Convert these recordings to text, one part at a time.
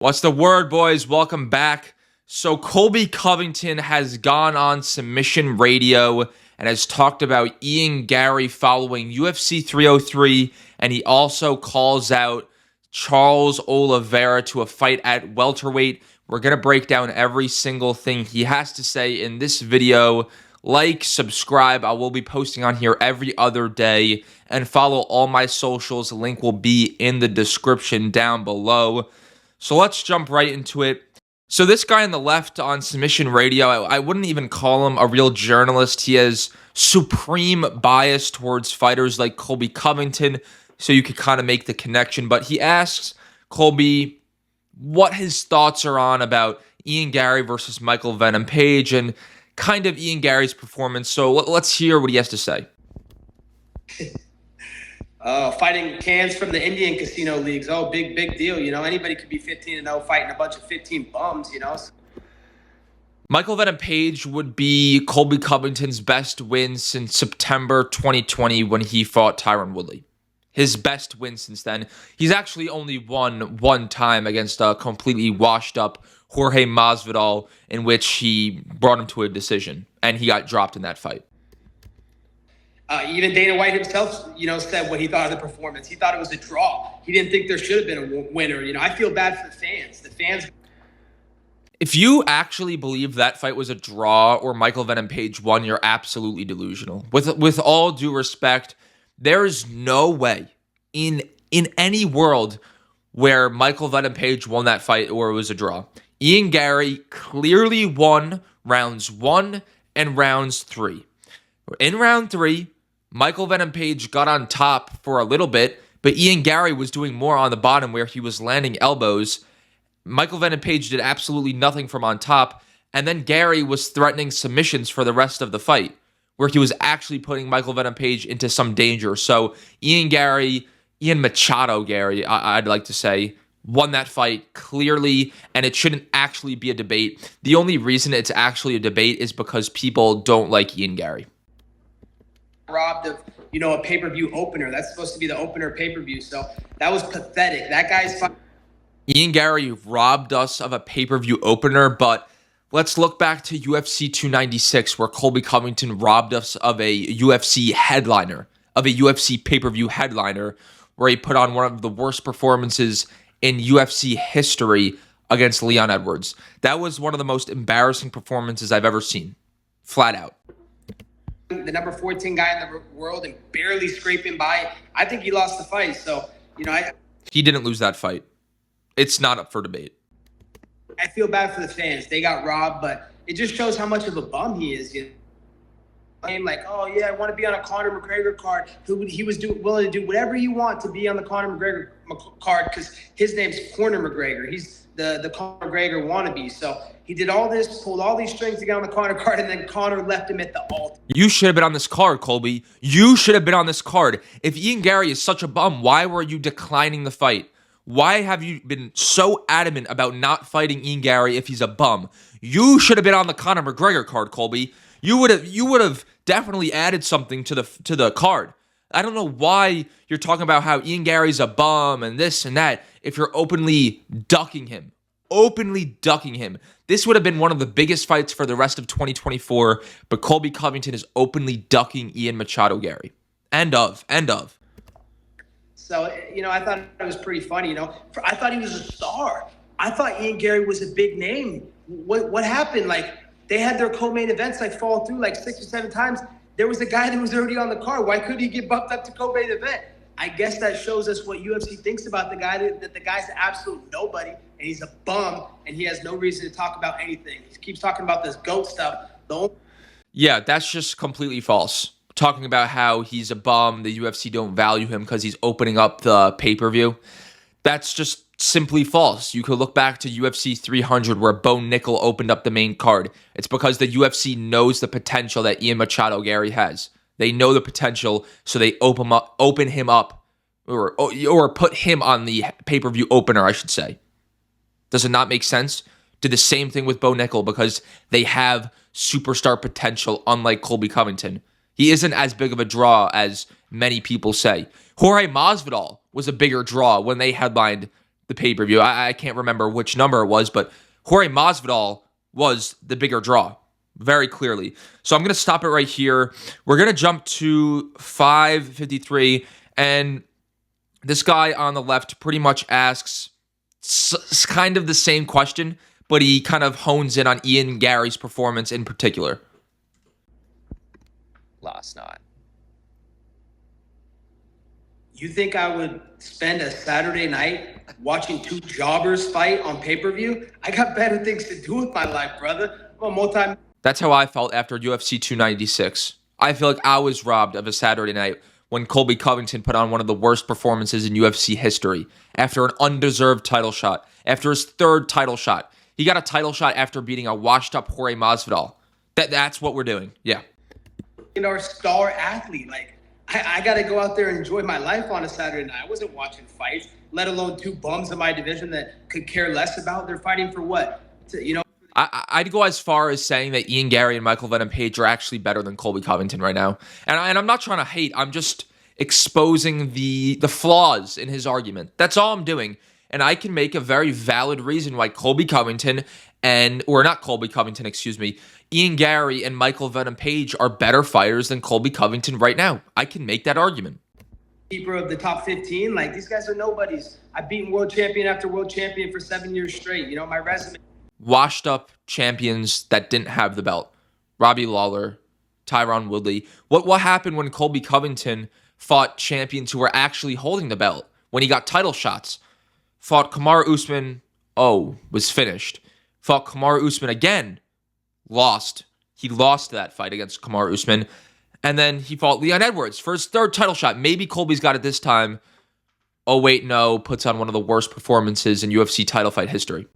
What's the word, boys? Welcome back. So Colby Covington has gone on Submission Radio and has talked about Ian Garry following UFC 303, and he also calls out Charles Oliveira to a fight at welterweight. We're going to break down every single thing he has to say in this video. Like, subscribe. I will be posting on here every other day, and follow all my socials. The link will be in the description down below. So let's jump right into it. So this guy on the left on Submission Radio, I wouldn't even call him a real journalist. He has supreme bias towards fighters like Colby Covington, so you could kind of make the connection. But he asks Colby what his thoughts are on about Ian Garry versus Michael Venom Page and kind of Ian Garry's performance. So let's hear what he has to say. Fighting cans from the Indian casino leagues. Oh, big deal. You know, anybody could be 15-0 fighting a bunch of 15 bums, you know. Michael Venom Page would be Colby Covington's best win since September 2020 when he fought Tyron Woodley. His best win since then. He's actually only won one time against a completely washed up Jorge Masvidal, in which he brought him to a decision, and he got dropped in that fight. Even Dana White himself, said what he thought of the performance. He thought it was a draw. He didn't think there should have been a winner. I feel bad for the fans. The fans. If you actually believe that fight was a draw or Michael Venom Page won, you're absolutely delusional. With all due respect, there is no way in any world where Michael Venom Page won that fight or it was a draw. Ian Garry clearly won rounds 1 and rounds 3. In round 3, Michael Venom Page got on top for a little bit, but Ian Garry was doing more on the bottom where he was landing elbows. Michael Venom Page did absolutely nothing from on top, and then Garry was threatening submissions for the rest of the fight, where he was actually putting Michael Venom Page into some danger. So Ian Machado Garry, I'd like to say, won that fight clearly, and it shouldn't actually be a debate. The only reason it's actually a debate is because people don't like Ian Garry. Robbed of, a pay-per-view opener. That's supposed to be the opener pay-per-view. So that was pathetic. That guy's Ian Garry robbed us of a pay-per-view opener, but let's look back to UFC 296, where Colby Covington robbed us of a UFC headliner, of a UFC pay-per-view headliner, where he put on one of the worst performances in UFC history against Leon Edwards. That was one of the most embarrassing performances I've ever seen. Flat out. The number 14 guy in the world and barely scraping by. I think he lost the fight. So, he didn't lose that fight. It's not up for debate. I feel bad for the fans. They got robbed, but it just shows how much of a bum he is. Like, oh yeah, I want to be on a Conor McGregor card. He was willing to do whatever you want to be on the Conor McGregor card because his name's Conor McGregor. He's the Conor McGregor wannabe. So he did all this, pulled all these strings to get on the Conor card, and then Conor left him at the altar. You should have been on this card, Colby. You should have been on this card. If Ian Garry is such a bum, why were you declining the fight? Why have you been so adamant about not fighting Ian Garry if he's a bum? You should have been on the Conor McGregor card, Colby. You would have definitely added something to the card. I don't know why you're talking about how Ian Garry's a bum and this and that if you're openly ducking him. This would have been one of the biggest fights for the rest of 2024, but Colby Covington is openly ducking Ian Machado Garry. End of. So, I thought it was pretty funny, I thought he was a star. I thought Ian Garry was a big name. What happened? Like, they had their co-main events fall through 6 or 7 times. There was a guy that was already on the card. Why couldn't he get bumped up to co-main event? I guess that shows us what UFC thinks about the guy, that the guy's an absolute nobody, and he's a bum, and he has no reason to talk about anything. He keeps talking about this GOAT stuff. Yeah, that's just completely false. Talking about how he's a bum, the UFC don't value him because he's opening up the pay-per-view. That's just simply false. You could look back to UFC 300 where Bo Nickel opened up the main card. It's because the UFC knows the potential that Ian Machado Garry has. They know the potential, so they open him up, or put him on the pay-per-view opener, I should say. Does it not make sense? Did the same thing with Bo Nickel because they have superstar potential, unlike Colby Covington. He isn't as big of a draw as many people say. Jorge Masvidal was a bigger draw when they headlined the pay-per-view. I can't remember which number it was, but Jorge Masvidal was the bigger draw, very clearly. So I'm going to stop it right here. We're going to jump to 5:53, and this guy on the left pretty much asks kind of the same question, but he kind of hones in on Ian Garry's performance in particular. Last night. You think I would spend a Saturday night watching two jobbers fight on pay-per-view? I got better things to do with my life, brother. I'm a multi... That's how I felt after UFC 296. I feel like I was robbed of a Saturday night when Colby Covington put on one of the worst performances in UFC history after an undeserved title shot, after his third title shot. He got a title shot after beating a washed-up Jorge Masvidal. That's what we're doing, yeah. Our star athlete, like, I got to go out there and enjoy my life on a Saturday night. I wasn't watching fights, let alone two bums in my division that could care less about. They're fighting for what? I'd go as far as saying that Ian Garry and Michael Venom Page are actually better than Colby Covington right now. And I'm not trying to hate. I'm just exposing the flaws in his argument. That's all I'm doing. And I can make a very valid reason why Colby Covington Ian Garry and Michael Venom Page are better fighters than Colby Covington right now. I can make that argument. Keeper of the top 15, like, these guys are nobodies. I've beaten world champion after world champion for 7 years straight. You know, my resume. Washed up champions that didn't have the belt. Robbie Lawler, Tyron Woodley. What happened when Colby Covington fought champions who were actually holding the belt? When he got title shots. Fought Kamaru Usman, was finished. Fought Kamaru Usman again. Lost. He lost that fight against Kamaru Usman. And then he fought Leon Edwards for his third title shot. Maybe Colby's got it this time. Oh, wait, no. Puts on one of the worst performances in UFC title fight history.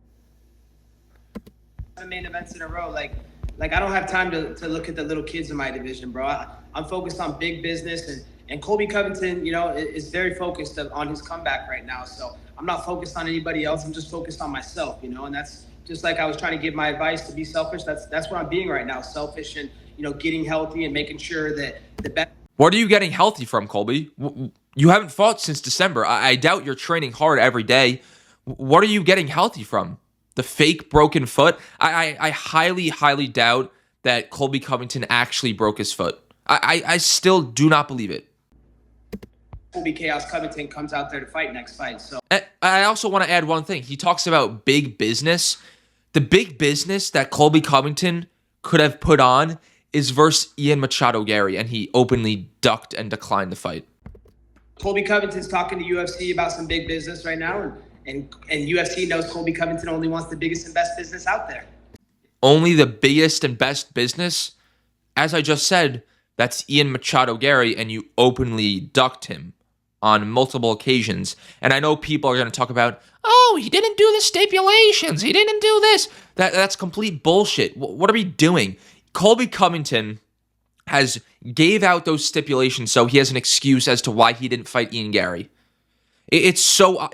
Main events in a row. Like I don't have time to look at the little kids in my division, bro. I'm focused on big business. And Colby Covington, is very focused on his comeback right now. So I'm not focused on anybody else. I'm just focused on myself, and that's just like I was trying to give my advice to be selfish. That's what I'm being right now, selfish and, getting healthy and making sure that the best. What are you getting healthy from, Colby? You haven't fought since December. I doubt you're training hard every day. What are you getting healthy from? The fake broken foot? I highly, highly doubt that Colby Covington actually broke his foot. I still do not believe it. Colby Chaos Covington comes out there to fight next fight. So I also want to add one thing. He talks about big business. The big business that Colby Covington could have put on is versus Ian Machado Garry, and he openly ducked and declined the fight. Colby Covington's talking to UFC about some big business right now, and UFC knows Colby Covington only wants the biggest and best business out there. Only the biggest and best business? As I just said, that's Ian Machado Garry, and you openly ducked him on multiple occasions. And I know people are going to talk about, he didn't do the stipulations. He didn't do this. That's complete bullshit. What are we doing? Colby Covington gave out those stipulations so he has an excuse as to why he didn't fight Ian Garry. It's so...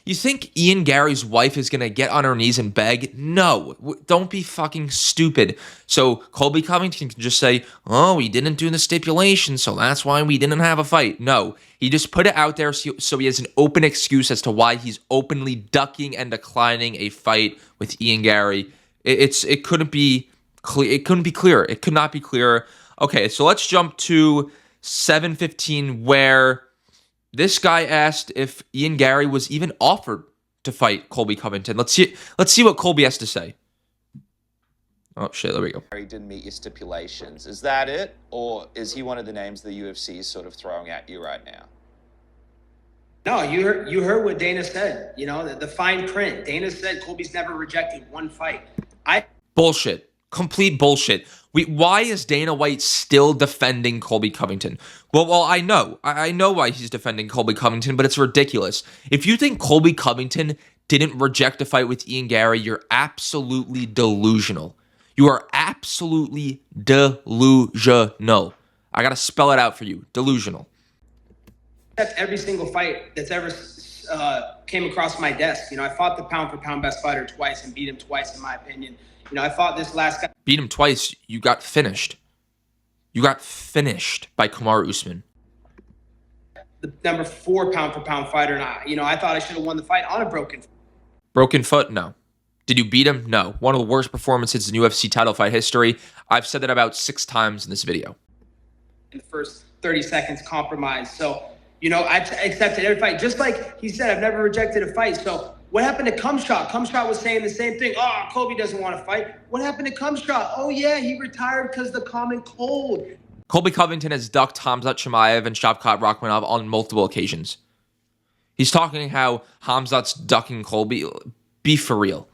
You think Ian Garry's wife is going to get on her knees and beg? No. Don't be fucking stupid. So Colby Covington can just say, he didn't do the stipulation, so that's why we didn't have a fight. No. He just put it out there so he has an open excuse as to why he's openly ducking and declining a fight with Ian Garry. It couldn't be clear. It couldn't be clearer. It could not be clearer. Okay, so let's jump to 7:15, where this guy asked if Ian Garry was even offered to fight Colby Covington. Let's see what Colby has to say. Oh, shit, there we go. He didn't meet your stipulations. Is that it? Or is he one of the names the UFC is sort of throwing at you right now? No, you heard what Dana said. The fine print. Dana said Colby's never rejected one fight. Bullshit. Complete bullshit. Why is Dana White still defending Colby Covington? Well, I know why he's defending Colby Covington, but it's ridiculous. If you think Colby Covington didn't reject a fight with Ian Garry, you're absolutely delusional. You are absolutely delusional. I gotta spell it out for you. Delusional. Every single fight that's ever came across my desk. I fought the pound for pound best fighter twice and beat him twice, in my opinion. I fought this last guy. Beat him twice. You got finished. You got finished by Kamaru Usman. the number 4 pound-for-pound fighter, and I thought I should have won the fight on a broken foot. Broken foot? No. Did you beat him? No. One of the worst performances in UFC title fight history. I've said that about 6 times in this video. In the first 30 seconds, compromise. So, I accepted every fight. Just like he said, I've never rejected a fight. So what happened to Cumshot? Cumshot was saying the same thing. Oh, Colby doesn't want to fight. What happened to Cumshot? Oh, yeah, he retired because the common cold. Colby Covington has ducked Khamzat Chimaev and Shavkat Rakhmonov on multiple occasions. He's talking how Khamzat's ducking Colby. Be for real.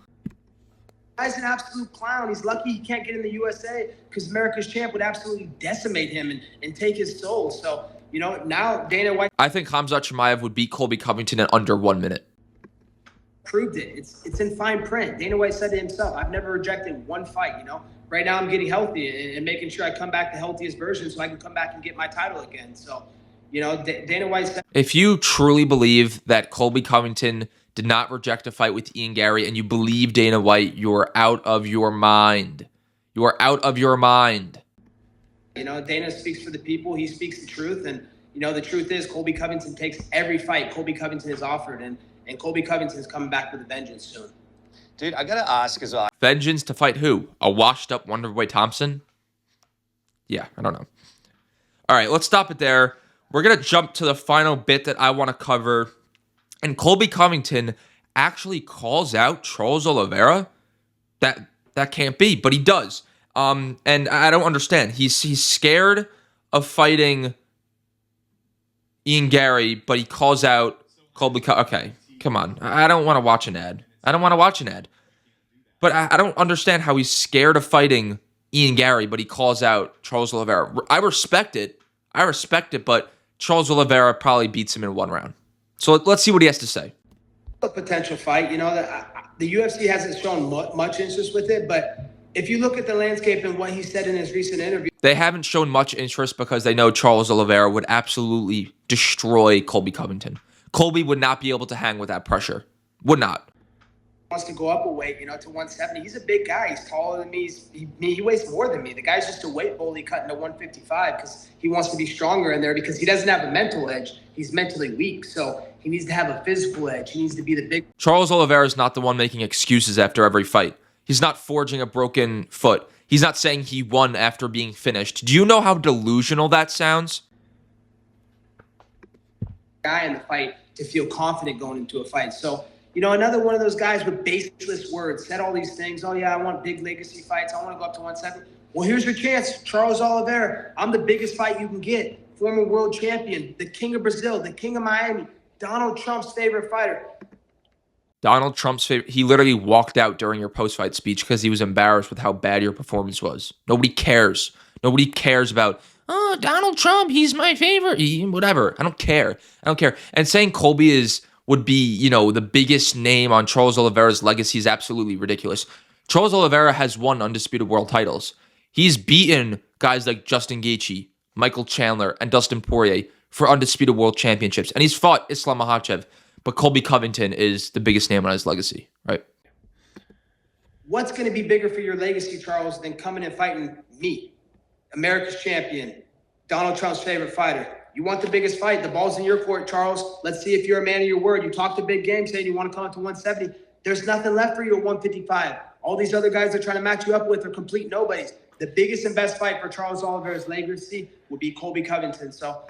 Guy's an absolute clown. He's lucky he can't get in the USA because America's champ would absolutely decimate him and take his soul. So, now Dana White... I think Khamzat Chimaev would beat Colby Covington in under 1 minute. Proved it. It's in fine print. Dana White said to himself, I've never rejected one fight, Right now I'm getting healthy and making sure I come back the healthiest version so I can come back and get my title again. So, Dana White said... If you truly believe that Colby Covington did not reject a fight with Ian Garry and you believe Dana White, you're out of your mind. You are out of your mind. Dana speaks for the people. He speaks the truth. And, the truth is Colby Covington takes every fight Colby Covington is offered. And Colby Covington is coming back with a vengeance soon. Dude, I got to ask as well. Vengeance to fight who? A washed-up Wonderboy Thompson? Yeah, I don't know. All right, let's stop it there. We're going to jump to the final bit that I want to cover. And Colby Covington actually calls out Charles Oliveira? That can't be, but he does. And I don't understand. He's scared of fighting Ian Garry, but he calls out Colby Okay, come on. I don't want to watch an ad. But I don't understand how he's scared of fighting Ian Garry, but he calls out Charles Oliveira. I respect it, but Charles Oliveira probably beats him in 1 round. So let's see what he has to say. A potential fight, the UFC hasn't shown much interest with it, but if you look at the landscape and what he said in his recent interview, they haven't shown much interest because they know Charles Oliveira would absolutely destroy Colby Covington. Colby would not be able to hang with that pressure. Would not. Wants to go up a weight, to 170. He's a big guy. He's taller than me. He weighs more than me. The guy's just a weight bully cutting to 155 because he wants to be stronger in there because he doesn't have a mental edge. He's mentally weak, so he needs to have a physical edge. He needs to be the big... Charles Oliveira is not the one making excuses after every fight. He's not forging a broken foot. He's not saying he won after being finished. Do you know how delusional that sounds? Guy in the fight to feel confident going into a fight. So, another one of those guys with baseless words, said all these things. Oh, yeah, I want big legacy fights. I want to go up to 170. Well, here's your chance, Charles Oliveira. I'm the biggest fight you can get. Former world champion, the king of Brazil, the king of Miami, Donald Trump's favorite fighter. Donald Trump's favorite. He literally walked out during your post-fight speech because he was embarrassed with how bad your performance was. Nobody cares. Nobody cares about, oh, Donald Trump, he's my favorite. Whatever. I don't care. And saying Colby would be, the biggest name on Charles Oliveira's legacy is absolutely ridiculous. Charles Oliveira has won undisputed world titles. He's beaten guys like Justin Gaethje, Michael Chandler, and Dustin Poirier for undisputed world championships. And he's fought Islam Makhachev. But Colby Covington is the biggest name on his legacy, right? What's going to be bigger for your legacy, Charles, than coming and fighting me, America's champion, Donald Trump's favorite fighter? You want the biggest fight. The ball's in your court, Charles. Let's see if you're a man of your word. You talked a big game saying you want to come up to 170. There's nothing left for you at 155. All these other guys they're trying to match you up with are complete nobodies. The biggest and best fight for Charles Oliveira's legacy would be Colby Covington. So,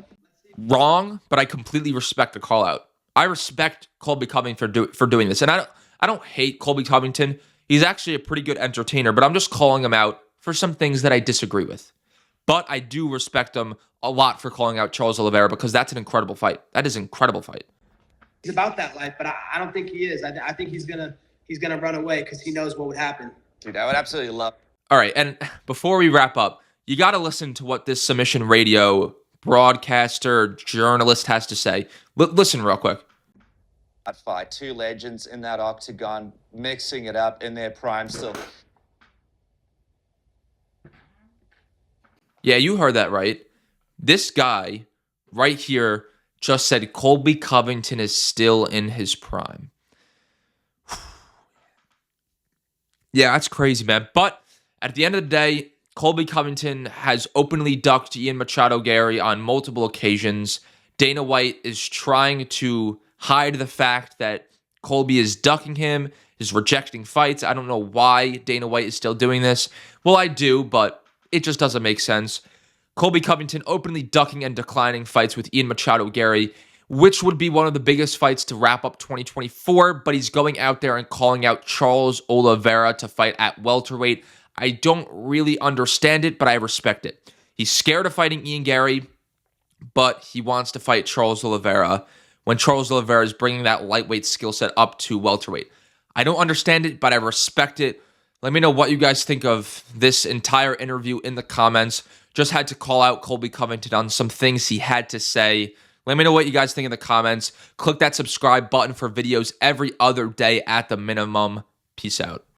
wrong, but I completely respect the call out. I respect Colby Covington for doing this. And I don't hate Colby Covington. He's actually a pretty good entertainer, but I'm just calling him out for some things that I disagree with. But I do respect him a lot for calling out Charles Oliveira because that's an incredible fight. That is an incredible fight. He's about that life, but I don't think he is. I think he's gonna run away because he knows what would happen. Dude, I would absolutely love... All right, and before we wrap up, you got to listen to what this Submission Radio broadcaster, journalist has to say. Listen real quick. That fight, 2 legends in that octagon, mixing it up in their prime still. Yeah, you heard that right. This guy right here just said Colby Covington is still in his prime. Yeah, that's crazy, man. But at the end of the day, Colby Covington has openly ducked Ian Garry on multiple occasions. Dana White is trying to hide the fact that Colby is ducking him, is rejecting fights. I don't know why Dana White is still doing this. Well, I do, but it just doesn't make sense. Colby Covington openly ducking and declining fights with Ian Garry, which would be one of the biggest fights to wrap up 2024, but he's going out there and calling out Charles Oliveira to fight at welterweight. I don't really understand it, but I respect it. He's scared of fighting Ian Garry, but he wants to fight Charles Oliveira when Charles Oliveira is bringing that lightweight skill set up to welterweight. I don't understand it, but I respect it. Let me know what you guys think of this entire interview in the comments. Just had to call out Colby Covington on some things he had to say. Let me know what you guys think in the comments. Click that subscribe button for videos every other day at the minimum. Peace out.